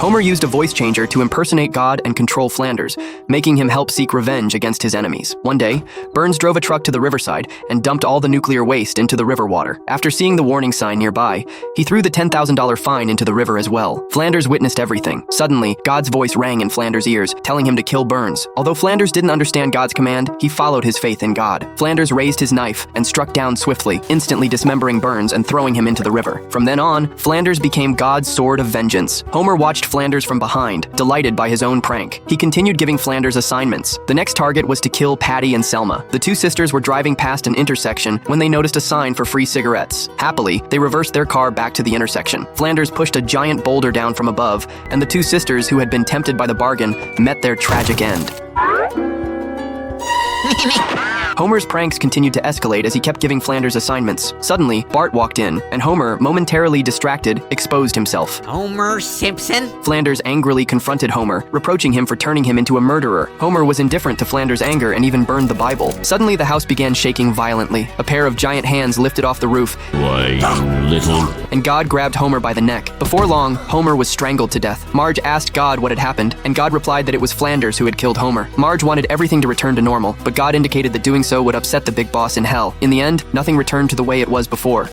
Homer used a voice changer to impersonate God and control Flanders, making him help seek revenge against his enemies. One day, Burns drove a truck to the riverside and dumped all the nuclear waste into the river water. After seeing the warning sign nearby, he threw the $10,000 fine into the river as well. Flanders witnessed everything. Suddenly, God's voice rang in Flanders' ears, telling him to kill Burns. Although Flanders didn't understand God's command, he followed his faith in God. Flanders raised his knife and struck down swiftly, instantly dismembering Burns and throwing him into the river. From then on, Flanders became God's sword of vengeance. Homer watched Flanders from behind, delighted by his own prank. He continued giving Flanders assignments. The next target was to kill Patty and Selma. The two sisters were driving past an intersection when they noticed a sign for free cigarettes. Happily, they reversed their car back to the intersection. Flanders pushed a giant boulder down from above, and the two sisters, who had been tempted by the bargain, met their tragic end. Homer's pranks continued to escalate as he kept giving Flanders assignments. Suddenly, Bart walked in, and Homer, momentarily distracted, exposed himself. Homer Simpson? Flanders angrily confronted Homer, reproaching him for turning him into a murderer. Homer was indifferent to Flanders' anger and even burned the Bible. Suddenly, the house began shaking violently. A pair of giant hands lifted off the roof. Why, you little... And God grabbed Homer by the neck. Before long, Homer was strangled to death. Marge asked God what had happened, and God replied that it was Flanders who had killed Homer. Marge wanted everything to return to normal, but God indicated that doing so would upset the big boss in hell. In the end, nothing returned to the way it was before.